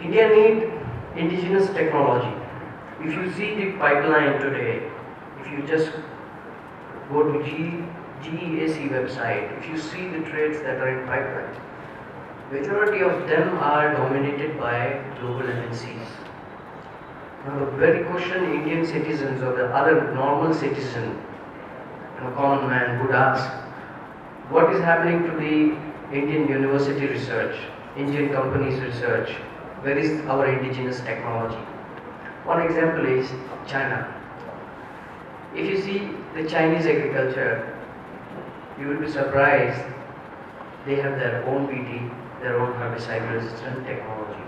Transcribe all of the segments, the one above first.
India need indigenous technology. If you see the pipeline today, if you just go to GEAC website, if you see the trades that are in pipeline, majority of them are dominated by global MNCs. Now the very question Indian citizens or the other normal citizen, common man would ask, what is happening to the Indian university research, Indian companies research? Where is our indigenous technology? One example is China. If you see the Chinese agriculture, you will be surprised. They have their own BT, their own herbicide resistant technology.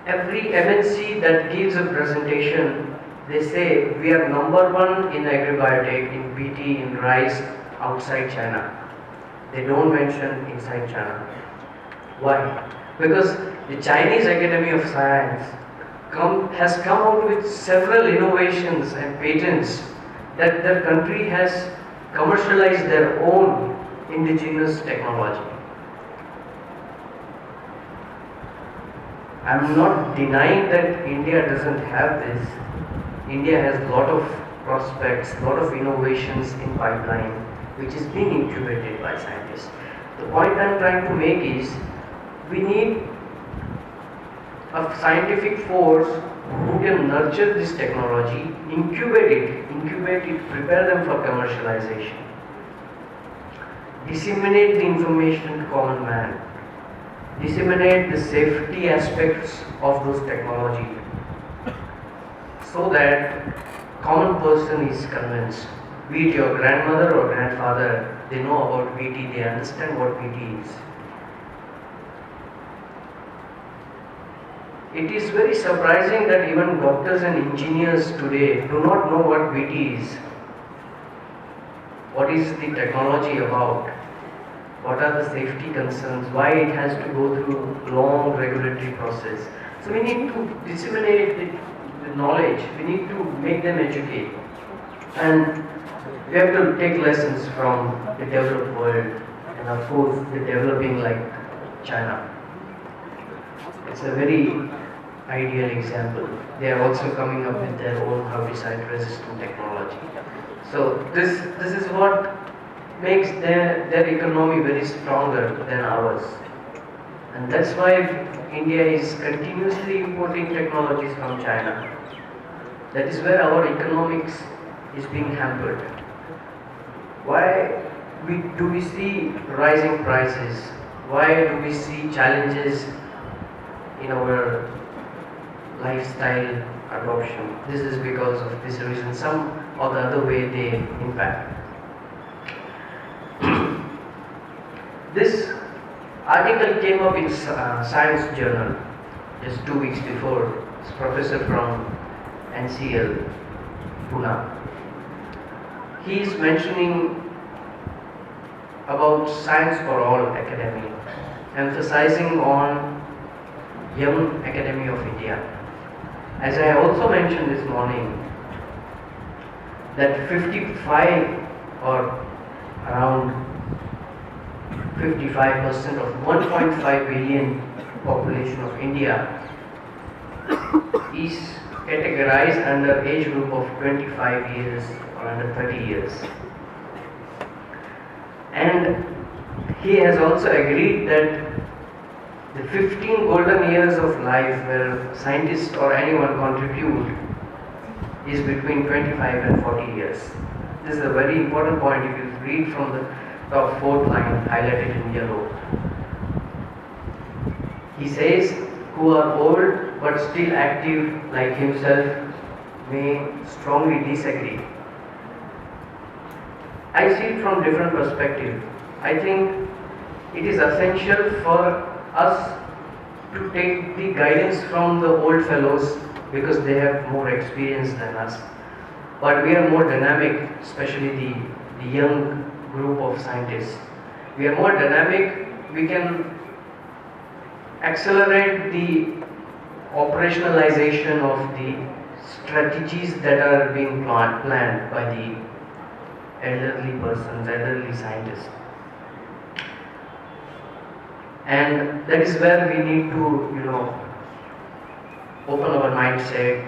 Every MNC that gives a presentation, they say we are number one in agribiotech, in BT, in rice outside China. They don't mention inside China. Why? Because the Chinese Academy of Science has come out with several innovations and patents that their country has commercialized their own indigenous technology. I'm not denying that India doesn't have this. India has a lot of prospects, a lot of innovations in pipeline, which is being incubated by scientists. The point I'm trying to make is, we need a scientific force who can nurture this technology, incubate it, prepare them for commercialization, disseminate the information to common man, disseminate the safety aspects of those technology, so that common person is convinced. Be it your grandmother or grandfather, they know about BT, they understand what BT is. It is very surprising that even doctors and engineers today do not know what BT is. What is the technology about? What are the safety concerns? Why it has to go through long regulatory process? So we need to disseminate the knowledge. We need to make them educate. And we have to take lessons from the developed world, and of course the developing like China. It's a very ideal example. They are also coming up with their own herbicide resistant technology. So this is what makes their economy very stronger than ours. And that's why India is continuously importing technologies from China. That is where our economics is being hampered. Why do we see rising prices? Why do we see challenges in our lifestyle adoption? This is because of this reason. Some or the other way they impact. This article came up in Science Journal just 2 weeks before. It's a professor from NCL, Pune. He is mentioning about Science for All Academy, emphasizing on Young Academy of India. As I also mentioned this morning, that 55 or around 55% of 1.5 billion population of India is categorized under age group of 25 years or under 30 years. And he has also agreed that the 15 golden years of life where scientists or anyone contribute is between 25 and 40 years. This is a very important point if you read from the top fourth line highlighted in yellow. He says, who are old but still active like himself may strongly disagree. I see it from different perspective. I think it is essential for us to take the guidance from the old fellows because they have more experience than us. But we are more dynamic, especially the young group of scientists. We are more dynamic, we can accelerate the operationalization of the strategies that are being planned by the elderly persons, elderly scientists. And that is where we need to, open our mindset,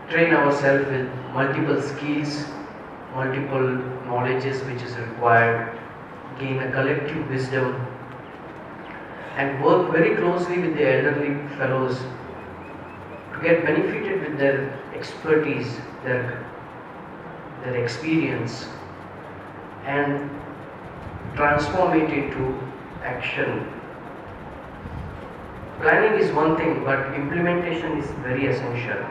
train ourselves with multiple skills, multiple knowledges which is required, gain a collective wisdom, and work very closely with the elderly fellows to get benefited with their expertise, their experience, and transform it into action. Planning is one thing, but implementation is very essential.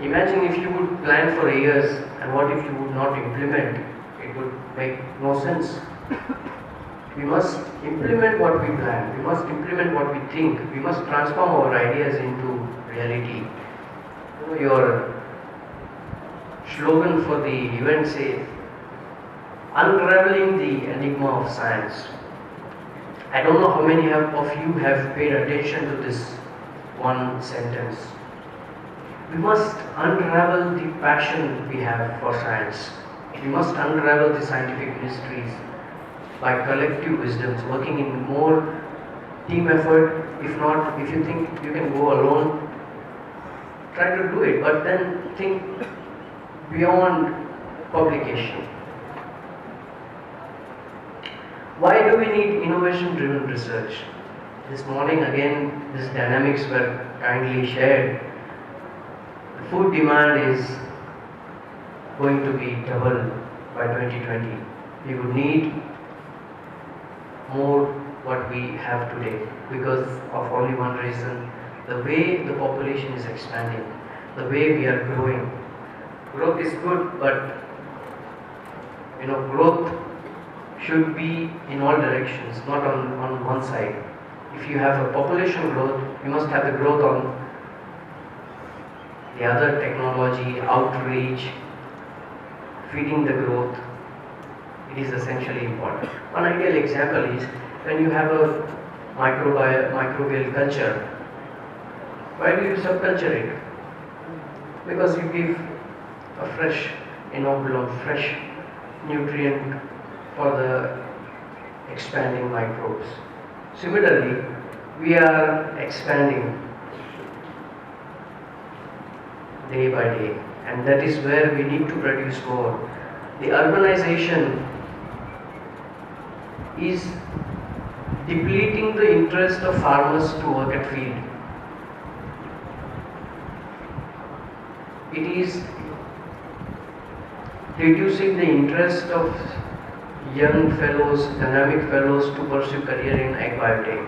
Imagine if you would plan for years, and what if you would not implement? It would make no sense. We must implement what we plan, we must implement what we think, we must transform our ideas into reality. Your slogan for the event says, unraveling the enigma of science. I don't know how many of you have paid attention to this one sentence. We must unravel the passion we have for science. We must unravel the scientific mysteries by collective wisdoms, working in more team effort. If not, if you think you can go alone, try to do it, but then think beyond publication. Why do we need innovation-driven research? This morning again, these dynamics were kindly shared. The food demand is going to be double by 2020. We would need more what we have today because of only one reason: the way the population is expanding, the way we are growing. Growth is good, but growth should be in all directions, not on one side. If you have a population growth, you must have the growth on the other technology, outreach, feeding the growth. It is essentially important. One ideal example is when you have a microbial culture. Why do you subculture it? Because you give a fresh inoculum, fresh nutrient for the expanding microbes. Similarly, we are expanding day by day, and that is where we need to produce more. The urbanization is depleting the interest of farmers to work at field. It is reducing the interest of young fellows, dynamic fellows to pursue career in ag biotech.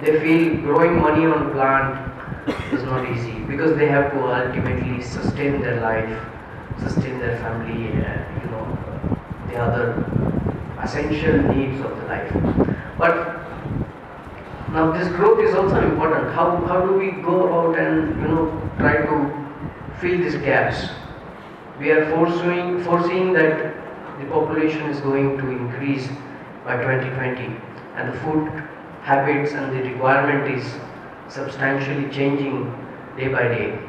They feel growing money on plant is not easy because they have to ultimately sustain their life, sustain their family, the other essential needs of the life. But now this growth is also important. How do we go about and try to fill these gaps? We are foreseeing that the population is going to increase by 2020, and the food habits and the requirement is substantially changing day by day.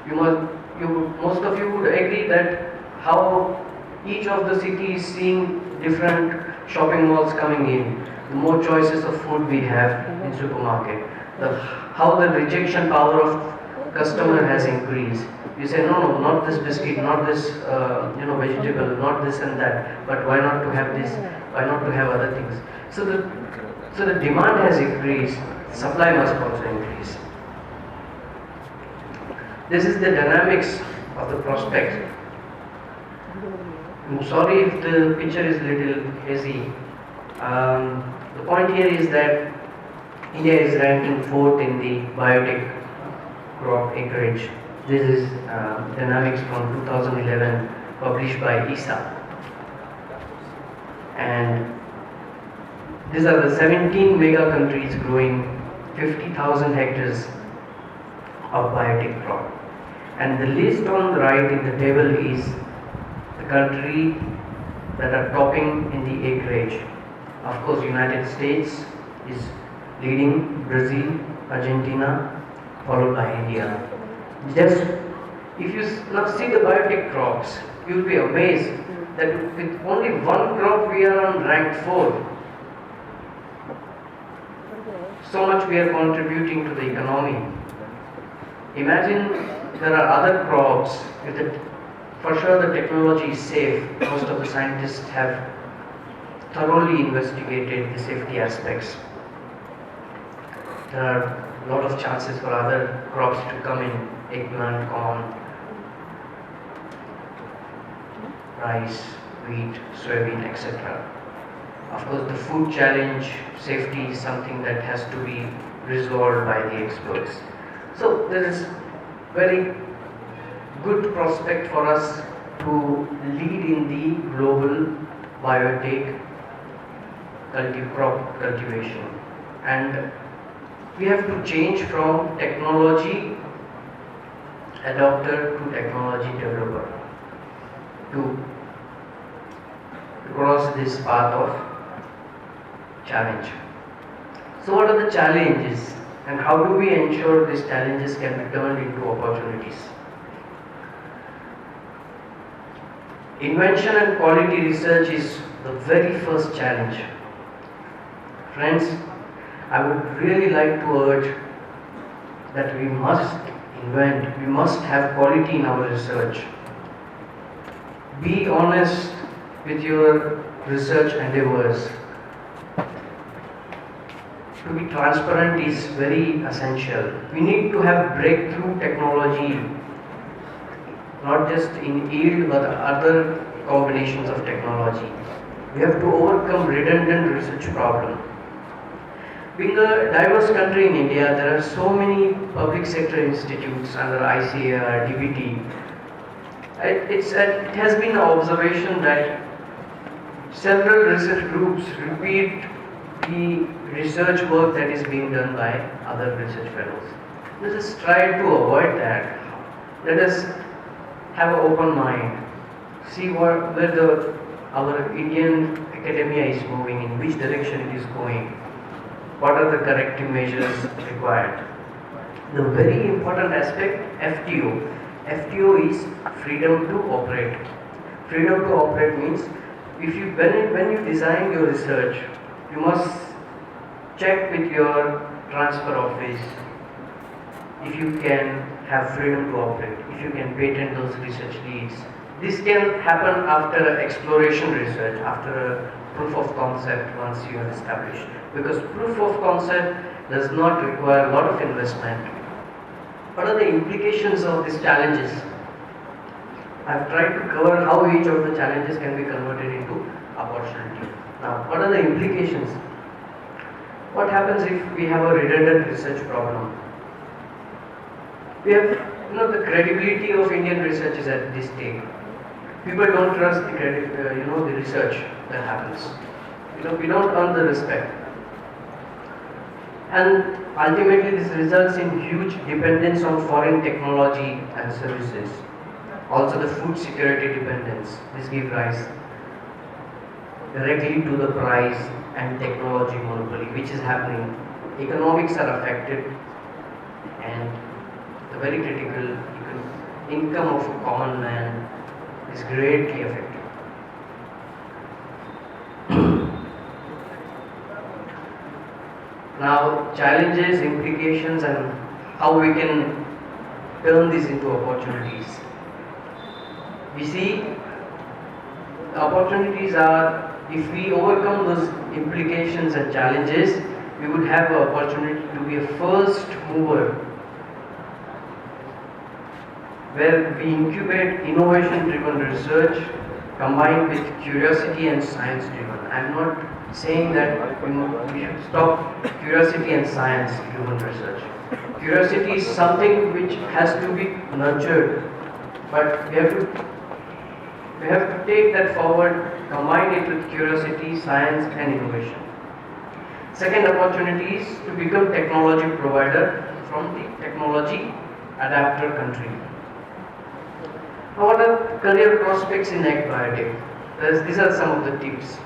Most of you would agree that how each of the cities is seeing different shopping malls coming in, the more choices of food we have in supermarket, how the rejection power of customer has increased. You say, no, not this biscuit, not this vegetable, not this and that, but why not to have this, why not to have other things? So the demand has increased, supply must also increase. This is the dynamics of the prospect. I'm sorry if the picture is a little hazy. The point here is that India is ranking 4th in the biotech crop acreage. This is dynamics from 2011 published by ESA. And these are the 17 mega countries growing 50,000 hectares of biotech crop. And the list on the right in the table is the country that are topping in the acreage. Of course, United States is leading, Brazil, Argentina, followed by India. Just if you now see the biotech crops, you will be amazed that with only one crop we are on rank 4. So much we are contributing to the economy. Imagine there are other crops. For sure the technology is safe. Most of the scientists have thoroughly investigated the safety aspects. There are a lot of chances for other crops to come in: eggplant, corn, rice, wheat, soybean, etc. Of course, the food challenge, safety is something that has to be resolved by the experts. So there is very good prospect for us to lead in the global biotech crop cultivation, and we have to change from technology adopter to technology developer to cross this path of challenge. So what are the challenges and how do we ensure these challenges can be turned into opportunities? Invention and quality research is the very first challenge. Friends, I would really like to urge that we must invent, we must have quality in our research. Be honest with your research endeavors. To be transparent is very essential. We need to have breakthrough technology, not just in yield but other combinations of technology. We have to overcome redundant research problem. Being a diverse country in India, there are so many public sector institutes under ICAR, DBT. It has been an observation that several research groups repeat the research work that is being done by other research fellows. Let us try to avoid that. Let us have an open mind. See where our Indian academia is moving, in which direction it is going. What are the corrective measures required? The very important aspect, FTO. FTO is freedom to operate. Freedom to operate means when you design your research, you must check with your transfer office if you can have freedom to operate, if you can patent those research leads. This can happen after exploration research, after a proof of concept once you have established. Because proof of concept does not require a lot of investment. What are the implications of these challenges? I've tried to cover how each of the challenges can be converted into opportunity. Now, what are the implications? What happens if we have a redundant research problem? We have, the credibility of Indian research is at this stage. People don't trust the research that happens. We don't earn the respect. And ultimately this results in huge dependence on foreign technology and services. Also the food security dependence. This gives rise directly to the price and technology monopoly which is happening. Economics are affected and the very critical income of a common man is greatly affected. Now, challenges, implications, and how we can turn these into opportunities. We see the opportunities are, if we overcome those implications and challenges, we would have an opportunity to be a first mover, where we incubate innovation-driven research combined with curiosity and science-driven. I am not saying that we should stop curiosity and science-driven research. Curiosity is something which has to be nurtured, but we have to take that forward, combine it with curiosity, science, and innovation. Second opportunity is to become technology provider from the technology adapter country. Now, what are career prospects in ag biotech? These are some of the tips.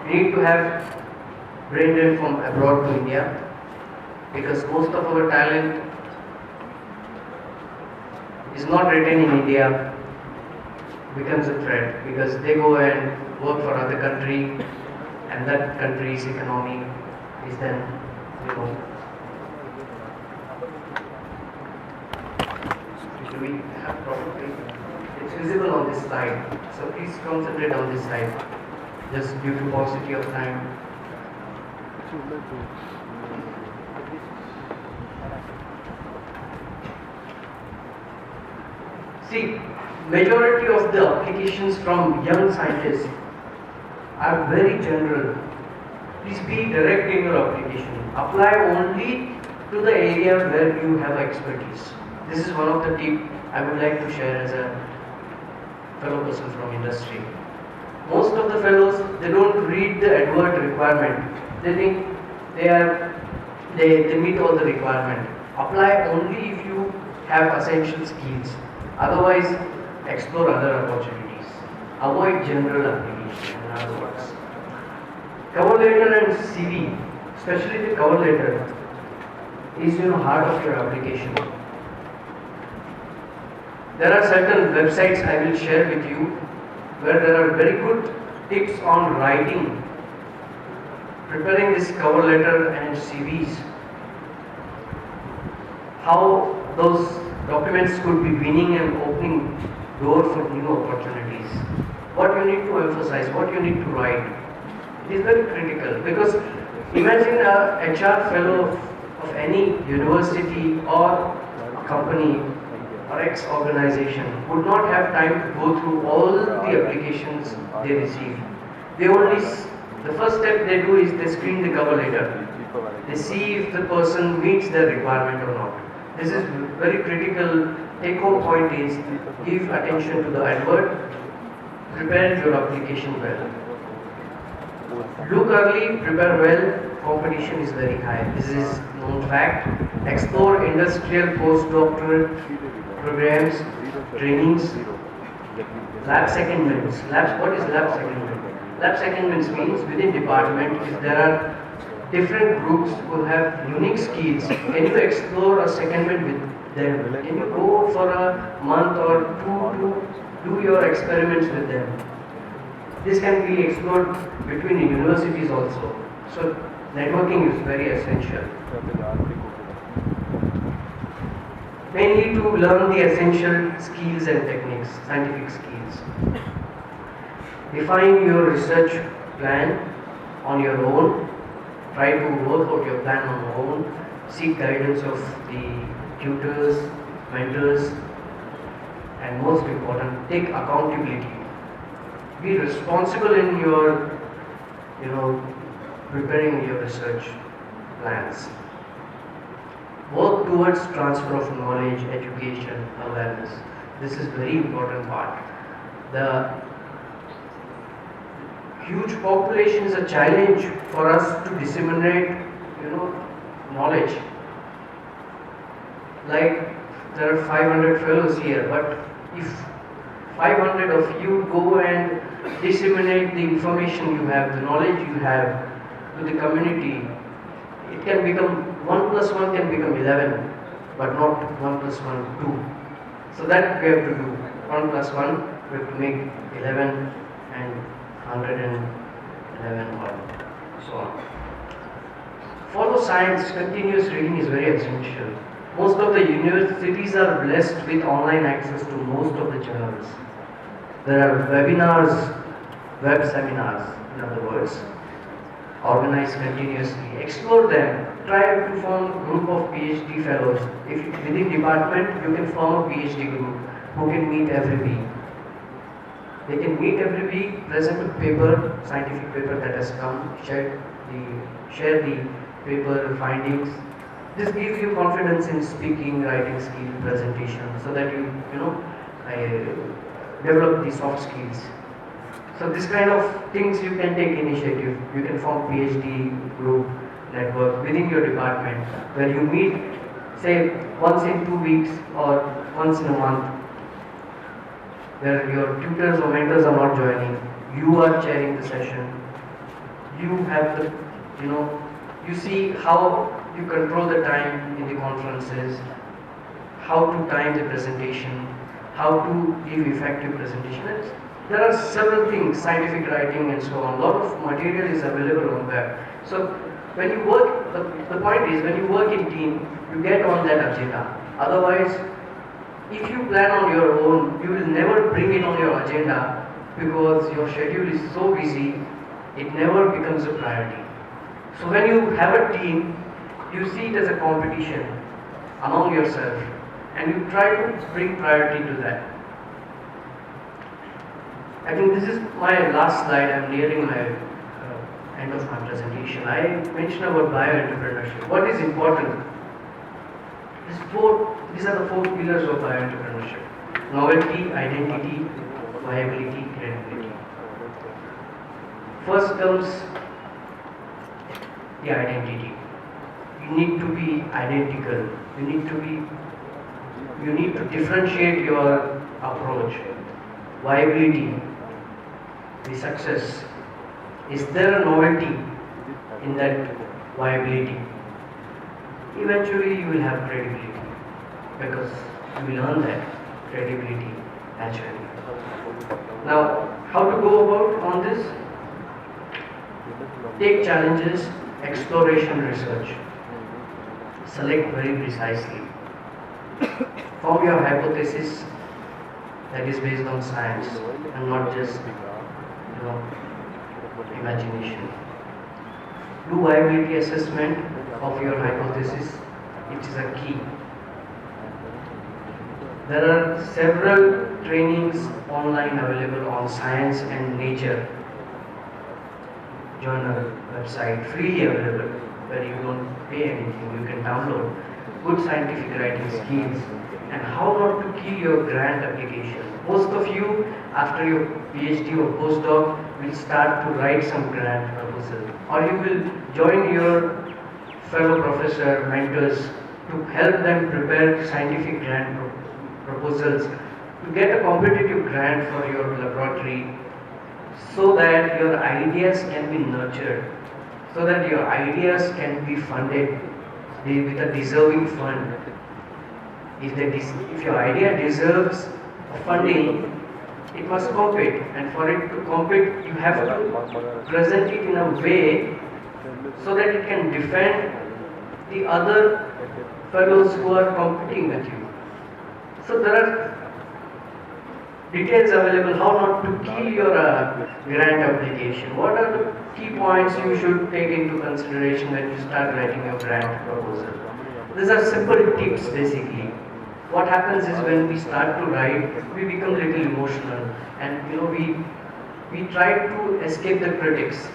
We need to have brain drain from abroad to India, because most of our talent is not retained in India. becomes a threat because they go and work for other country and that country's economy is then, you know, do we have properly? It's visible on this slide, so please concentrate on this slide. Just due to paucity of time. See, majority of the applications from young scientists are very general. Please be direct in your application. Apply only to the area where you have expertise. This is one of the tips I would like to share as a fellow person from industry. Most of the fellows, they don't read the advert requirement. They think they meet all the requirement. Apply only if you have essential skills. Otherwise, explore other opportunities. Avoid general application, in other words. Cover letter and CV, especially the cover letter, is heart of your application. There are certain websites I will share with you where there are very good tips on writing, preparing this cover letter and CVs, how those documents could be winning and opening door for new opportunities. What you need to emphasize, what you need to write. It is very critical because imagine a HR fellow of any university or a company or X organization would not have time to go through all the applications they receive. They only, the first step they do is they screen the cover letter. They see if the person meets their requirement or not. This is very critical. Take home point is give attention to the advert, prepare your application well. Look early, prepare well, competition is very high. This is known fact. Explore industrial postdoctoral programs, trainings, lab secondments. What is lab secondment? Lab secondments means within department, if there are different groups who have unique skills, can you explore a secondment with them? Can you go for a month or two to do your experiments with them? This can be explored between universities also. So networking is very essential. Mainly to learn the essential skills and techniques, scientific skills. Define your research plan on your own. Try to work out your plan on your own. Seek guidance of the tutors, mentors, and most important, take accountability. Be responsible in your, preparing your research plans. Work towards transfer of knowledge, education, awareness. This is very important part. The huge population is a challenge for us to disseminate, knowledge. Like there are 500 fellows here, but if 500 of you go and disseminate the information you have, the knowledge you have to the community, it can become 1 plus 1 can become 11, but not 1 plus 1 2. So that we have to do 1 plus 1, we have to make 11 and 111 or so on. Follow science. Continuous reading is very essential. Most of the universities are blessed with online access to most of the journals. There are webinars, web seminars, in other words, organized continuously. Explore them. Try to form a group of PhD fellows. If within department, you can form a PhD group who can meet every week. They can meet every week, present a paper, scientific paper that has come, share the paper findings. This gives you confidence in speaking, writing skill, presentation, so that you develop the soft skills. So this kind of things you can take initiative. You can form PhD group network within your department where you meet, say, once in 2 weeks or once in a month, where your tutors or mentors are not joining. You are chairing the session. You have the, you see how you control the time in the conferences, how to time the presentation, how to give effective presentation. There are several things, scientific writing and so on. A lot of material is available on web. So when you work, the point is when you work in team, you get on that agenda. Otherwise, if you plan on your own, you will never bring it on your agenda because your schedule is so busy, it never becomes a priority. So when you have a team, you see it as a competition among yourself and you try to bring priority to that. I think this is my last slide. I'm nearing my end of my presentation. I mentioned about bio-entrepreneurship. What is important? These are the four pillars of bio-entrepreneurship: novelty, identity, viability, credibility. First comes the identity. You need to be identical. You need to differentiate your approach. Viability, the success. Is there a novelty in that viability? Eventually you will have credibility because you will earn that credibility naturally. Now, how to go about on this? Take challenges, exploration research. Select very precisely. Form your hypothesis that is based on science and not just imagination. Do viability assessment of your hypothesis. It is a key. There are several trainings online available on Science and Nature journal website, freely available, where you don't pay anything. You can download good scientific writing skills and how not to kill your grant application. Most of you, after your PhD or postdoc, will start to write some grant proposal, or you will join your fellow professor mentors to help them prepare scientific grant proposals to get a competitive grant for your laboratory, so that your ideas can be nurtured, so that your ideas can be funded with a deserving fund. If your idea deserves funding, it must compete, and for it to compete, you have to present it in a way so that it can defend the other fellows who are competing with you. So there are details available how not to kill your grant application. What are the key points you should take into consideration when you start writing your grant proposal? These are simple tips basically. What happens is when we start to write, we become a little emotional, and we try to escape the critics.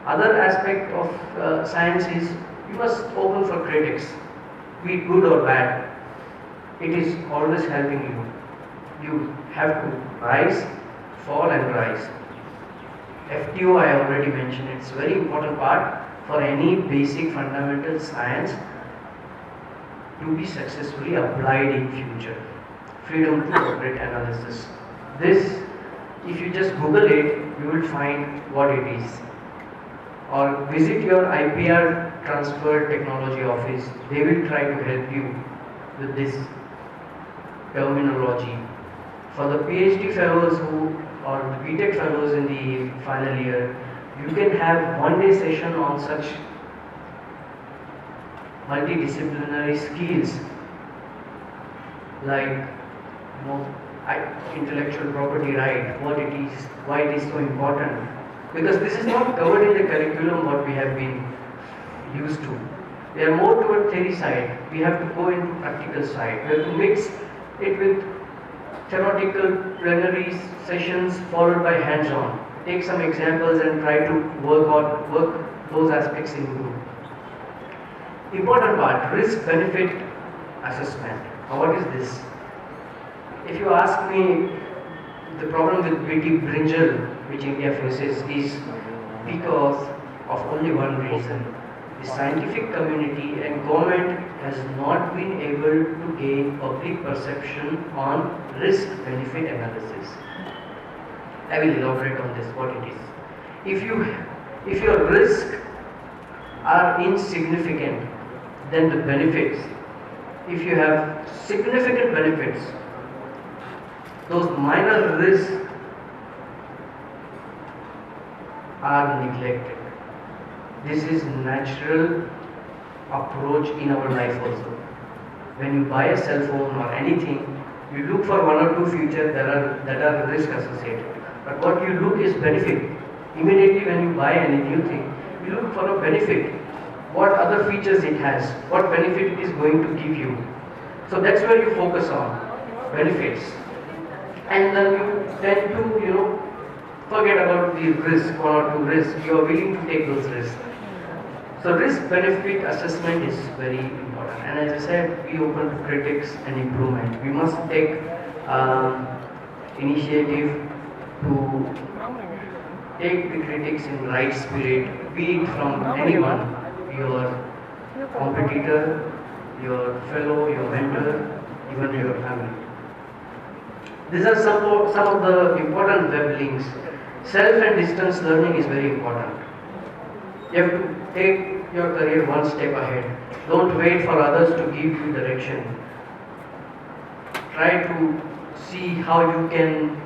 Other aspect of science is you must open for critics, be it good or bad. It is always helping you. You have to rise, fall and rise. FTO I already mentioned, it's a very important part for any basic fundamental science to be successfully applied in future. Freedom to operate analysis. This, if you just Google it, you will find what it is. Or visit your IPR transfer technology office. They will try to help you with this terminology. For the PhD fellows or the BTech fellows in the final year, you can have one-day session on such multidisciplinary skills like intellectual property right, what it is, why it is so important. Because this is not covered in the curriculum what we have been used to. We are more toward theory side. We have to go into practical side. We have to mix it with theoretical plenary sessions followed by hands-on. Take some examples and try to work those aspects in group. Important part, risk-benefit assessment. Now what is this? If you ask me, the problem with BT Brinjal which India faces is because of only one reason. The scientific community and government has not been able to gain public perception on risk-benefit analysis. I will elaborate on this, what it is. If your risks are insignificant, then the benefits, if you have significant benefits, those minor risks are neglected. This is natural approach in our life also. When you buy a cell phone or anything, you look for one or two features that are risk associated. But what you look is benefit. Immediately when you buy any new thing, you look for a benefit. What other features it has, what benefit it is going to give you. So that's where you focus on benefits. And then you tend to, forget about the risk, one or two risks. You are willing to take those risks. So risk benefit assessment is very important. And as I said, we open to critics and improvement. We must take initiative to take the critics in right spirit, be it from anyone, your competitor, your fellow, your mentor, even your family. These are some of the important web links. Self and distance learning is very important. You have to take your career one step ahead. Don't wait for others to give you direction. Try to see how you can,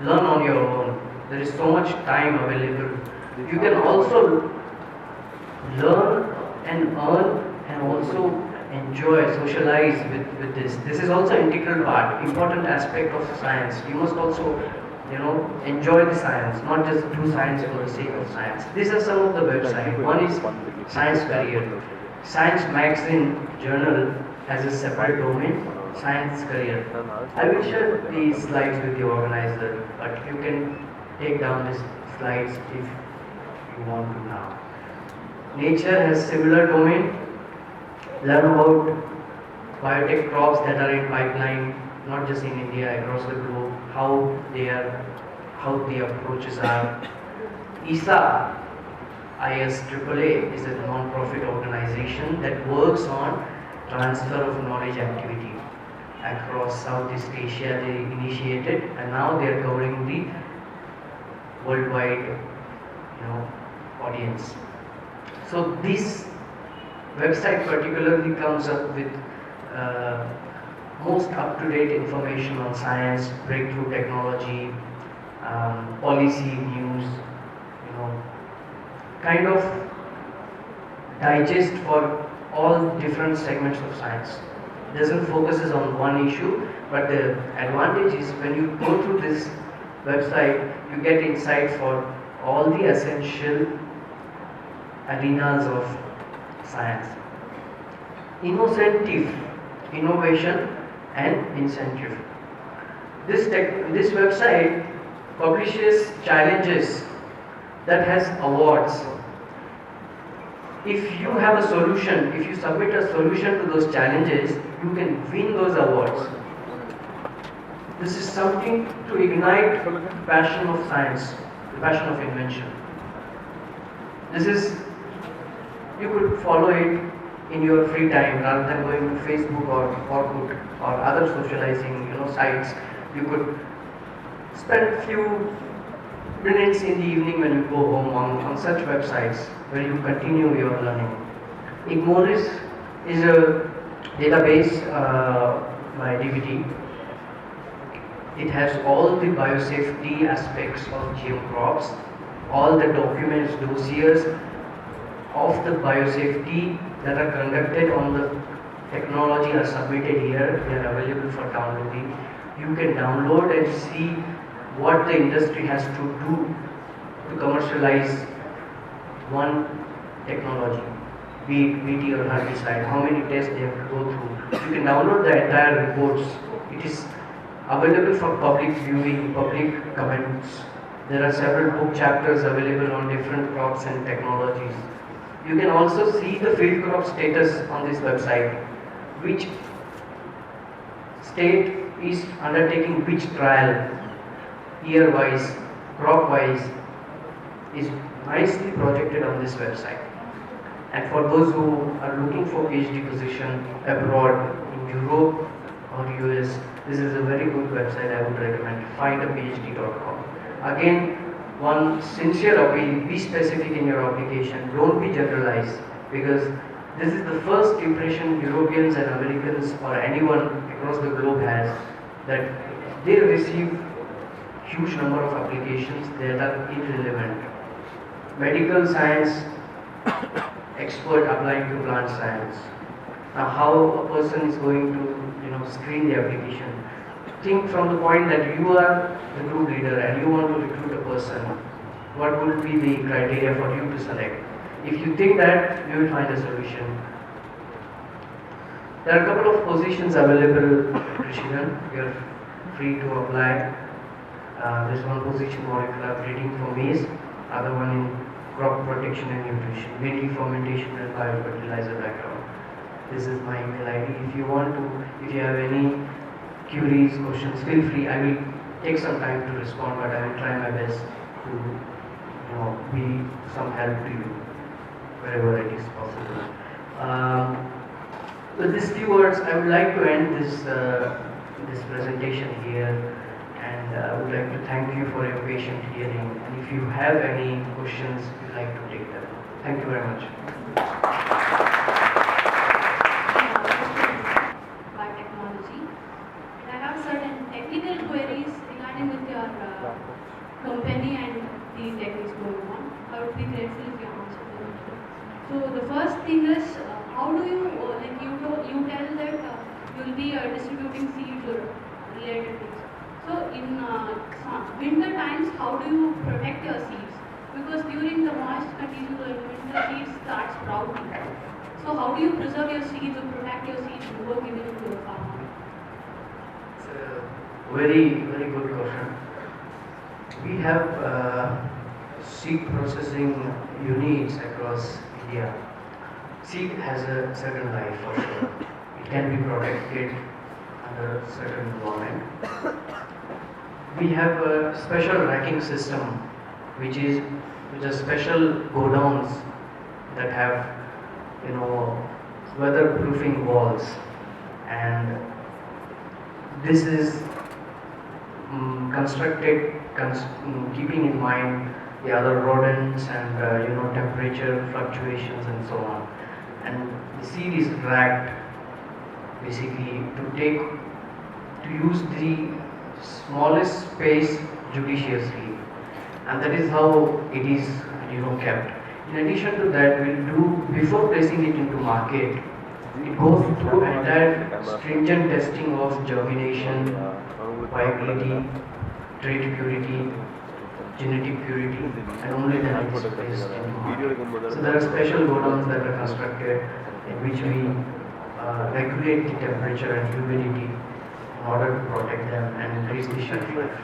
learn on your own. There is so much time available. You can also learn and earn and also enjoy, socialize with this. This is also integral part, important aspect of science. You must also enjoy the science, not just do science for the sake of science. These are some of the websites. One is Science Career. Science Magazine Journal has a separate domain, Science Career. I will share these slides with the organizer, but you can take down these slides if you want to now. Nature has similar domain. Learn about biotech crops that are in pipeline, not just in India, across the globe, how the approaches are. ISA, ISAAA, is a non-profit organization that works on transfer of knowledge activity across Southeast Asia. They initiated, and now they are covering the worldwide, audience. So this website particularly comes up with most up-to-date information on science, breakthrough technology, policy news, kind of digest for all different segments of science. Doesn't focuses on one issue, but the advantage is when you go through this website, you get insight for all the essential arenas of science. Innocentive, innovation and incentive. This website publishes challenges that has awards. If you have a solution, if you submit a solution to those challenges, you can win those awards. This is something to ignite the passion of science, the passion of invention. You could follow it in your free time rather than going to Facebook or Orkut or other socializing sites. You could spend few minutes in the evening when you go home on such websites where you continue your learning. Igmoris is a database by DBT. It has all the biosafety aspects of GM crops, all the documents, dossiers of the biosafety that are conducted on the technology are submitted here. They are available for downloading. You can download and see what the industry has to do to commercialize one technology, be it BT or herbicide, how many tests they have to go through. You can download the entire reports. It is available for public viewing, public comments. There are several book chapters available on different crops and technologies. You can also see the field crop status on this website, which state is undertaking which trial, year-wise, crop-wise, is nicely projected on this website. And for those who are looking for PhD position abroad, in Europe or US, this is a very good website I would recommend, findaphd.com. Again, one sincere appeal, be specific in your application, don't be generalized, because this is the first impression Europeans and Americans or anyone across the globe has. that they receive huge number of applications that are irrelevant. Medical science expert applying to plant science. Now, how a person is going to screen the application? Think from the point that you are the group leader and you want to recruit a person. What would be the criteria for you to select? If you think that, you will find a solution. There are a couple of positions available, Rishigan. You are free to apply. There's one position molecular breeding for maize, other one in crop protection and nutrition, mainly fermentation and biofertilizer background. This is my email ID. If you want to, if you have any queries, questions, feel free. I will take some time to respond, but I will try my best to be some help to you wherever it is possible. With these few words, I would like to end this presentation here, and I would like to thank you for your patient hearing. And if you have any questions, you'd like to take them. Thank you very much. Biotechnology. And I have certain technical queries regarding with your company and the techniques going on. I would be grateful if you answer them. So the first thing is, how do you you tell that you'll be distributing seeds or related things. So in winter times, how do you protect your seeds? Because during the moist conditions or winter, seeds start sprouting. So how do you preserve your seeds or protect your seeds before giving it to the farmer? It's a very, very good question. We have seed processing units across India. Seed has a certain life for sure. It can be protected under a certain environment. We have a special racking system, which is special godowns that have weatherproofing walls, and this is constructed keeping in mind the other rodents and temperature fluctuations and so on. And the seed is racked basically to use the smallest space judiciously, and that is how it is kept. In addition to that, we'll do, before placing it into market, it goes through entire stringent testing of germination, viability, trait purity, genetic purity, and only then it is placed into market. So there are special godowns that are constructed in which we regulate the temperature and humidity in order to protect them and increase the shelf life.